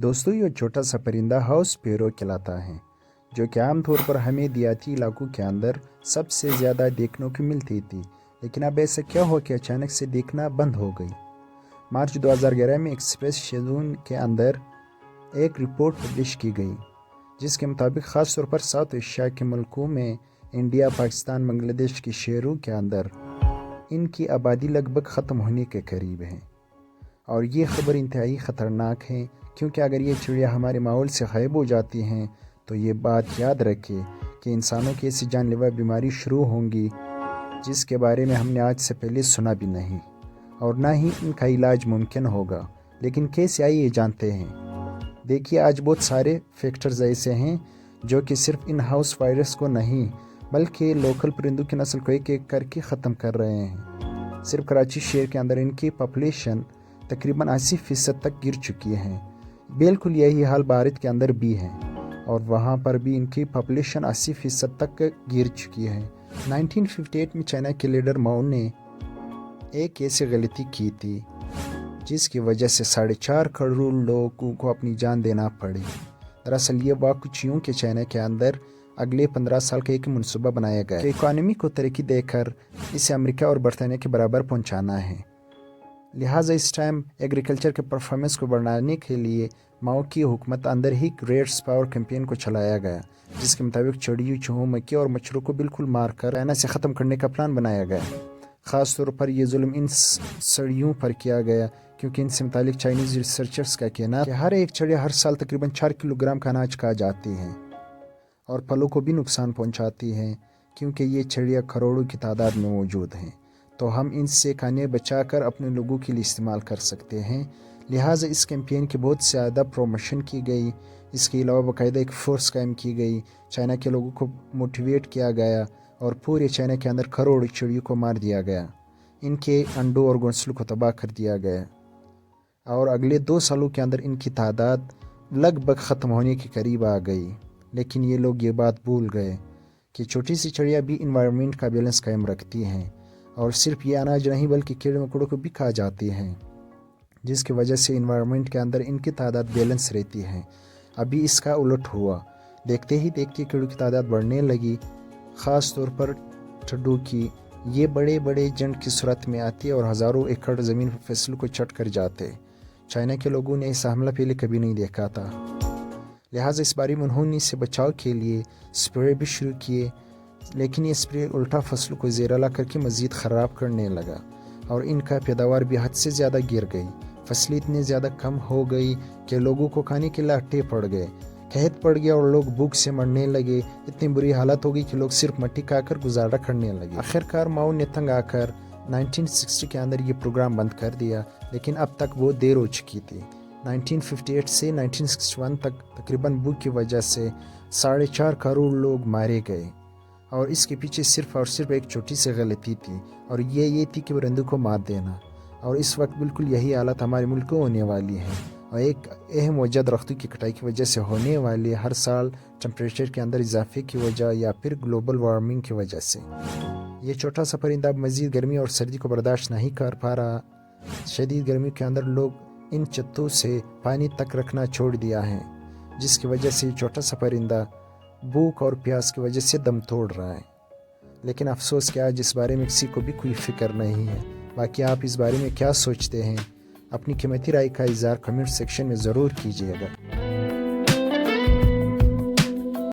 दोस्तों ये छोटा सा परिंदा हाउस स्पैरो कहलाता है, जो कि आम तौर पर हमें देहाती इलाकों के अंदर सबसे ज़्यादा देखने को मिलती थी। लेकिन अब ऐसा क्या हो कि अचानक से देखना बंद हो गई। मार्च 2011 में एक्सप्रेस शेड्यूल के अंदर एक रिपोर्ट पब्लिश की गई, जिसके मुताबिक ख़ास तौर पर साउथ एशिया के मुल्कों में इंडिया, पाकिस्तान, बांग्लादेश के शहरों के अंदर इनकी आबादी लगभग ख़त्म होने के करीब है। और ये खबर इंतहाई ख़तरनाक है, क्योंकि अगर ये चिड़िया हमारे माहौल से गायब हो जाती हैं तो ये बात याद रखें कि इंसानों की ऐसी जानलेवा बीमारी शुरू होंगी जिसके बारे में हमने आज से पहले सुना भी नहीं, और ना ही इनका इलाज मुमकिन होगा। लेकिन कैसे आइए जानते हैं। देखिए, आज बहुत सारे फैक्टर्स ऐसे हैं जो कि सिर्फ इन हाउस वायरस को नहीं बल्कि लोकल परिंदों की नस्ल को एक एक करके ख़त्म कर रहे हैं। सिर्फ कराची शहर के अंदर इनकी पॉपुलेशन तकरीबन 80% तक गिर चुकी है। बिल्कुल यही हाल भारत के अंदर भी है, और वहाँ पर भी इनकी पॉपुलेशन 80% तक गिर चुकी है। 1958 में चाइना के लीडर माओ ने एक ऐसी गलती की थी जिसकी वजह से 4.5 करोड़ लोगों को अपनी जान देना पड़ी। दरअसल ये वाक़ कुछ यूँ कि चाइना के अंदर अगले 15 साल का एक मनसूबा बनाया गया कि इकॉनमी को तरक्की देकर इसे अमेरिका और बरतानिया के बराबर पहुँचाना है। लिहाजा इस टाइम एग्रीकल्चर के परफॉर्मेंस को बढ़ाने के लिए माओ की हुकूमत अंदर ही ग्रेट्स पावर कैंपेन को चलाया गया, जिसके मुताबिक चिड़ियों, चूहों, मक्खी और मच्छरों को बिल्कुल मार कर चाइना से ख़त्म करने का प्लान बनाया गया। ख़ास तौर पर यह जुल्म इन चिड़ियों पर किया गया क्योंकि इनसे मुतालिक चाइनीज़ रिसर्चर्स का कहना है कि हर एक चिड़िया हर साल तकरीबन 4 किलोग्राम का अनाज खा जाती है और फलों को भी नुकसान पहुँचाती है, क्योंकि ये चिड़िया करोड़ों की तादाद में मौजूद हैं। तो हम इनसे खाने बचाकर अपने लोगों के लिए इस्तेमाल कर सकते हैं। लिहाजा इस कैंपेन की बहुत ज़्यादा प्रमोशन की गई। इसके अलावा बाकायदा एक फोर्स कायम की गई, चाइना के लोगों को मोटिवेट किया गया और पूरे चाइना के अंदर करोड़ों चिड़ियों को मार दिया गया, इनके अंडों और घोंसलों को तबाह कर दिया गया, और अगले 2 सालों के अंदर इनकी तादाद लगभग ख़त्म होने के करीब आ गई। लेकिन ये लोग ये बात भूल गए कि छोटी सी चिड़िया भी इन्वायरमेंट का बैलेंस कायम रखती हैं, और सिर्फ ये अनाज नहीं बल्कि कीड़े मकोड़ों को भी खा जाती हैं, जिसकी वजह से इन्वायरमेंट के अंदर इनकी तादाद बैलेंस रहती है। अभी इसका उलट हुआ, देखते ही देखते कीड़ों की तादाद बढ़ने लगी, ख़ास तौर पर ठड्डू की। ये बड़े बड़े जंड की सूरत में आती है और हज़ारों एकड़ ज़मीन पर फसलों को चट कर जाते। चाइना के लोगों ने ऐसा हमला पहले कभी नहीं देखा था। लिहाजा इस बारे में उन्होंने इससे बचाव के लिए स्प्रे भी शुरू किए, लेकिन ये स्प्रे उल्टा फसलों को ज़ेराला करके मज़ीद ख़राब करने लगा और इनका पैदावार भी हद से ज़्यादा गिर गई। फसलें इतनी ज़्यादा कम हो गई कि लोगों को खाने के लिए अट्टे पड़ गए, कहत पड़ गया और लोग भूख से मरने लगे। इतनी बुरी हालत हो गई कि लोग सिर्फ मट्टी खाकर गुजारा करने लगे। आखिरकार माओ ने तंग आकर 1960 के अंदर ये प्रोग्राम बंद कर दिया, लेकिन अब तक वो देर हो चुकी थी। 1958 से 1961 तक तकरीबन भूख की वजह से 4.5 करोड़ लोग मारे गए, और इसके पीछे सिर्फ और सिर्फ एक छोटी सी गलती थी, और ये थी कि परिंदों को मार देना। और इस वक्त बिल्कुल यही हालत हमारे मुल्क को होने वाली है, और एक अहम वजह दरख्तों की कटाई की वजह से होने वाली हर साल टेम्परेचर के अंदर इजाफे की वजह या फिर ग्लोबल वार्मिंग की वजह से। ये छोटा सा परिंदा अब मज़ीद गर्मी और सर्दी को बर्दाश्त नहीं कर पा रहा। शदीद गर्मी के अंदर लोग इन चत्तों से पानी तक रखना छोड़ दिया है, जिसकी वजह से छोटा सा परिंदा भूख और प्यास की वजह से दम तोड़ रहा है। लेकिन अफसोस कि आज इस बारे में किसी को भी कोई फिक्र नहीं है। बाकी आप इस बारे में क्या सोचते हैं? अपनी कीमती राय का इज़हार कमेंट सेक्शन में ज़रूर कीजिएगा।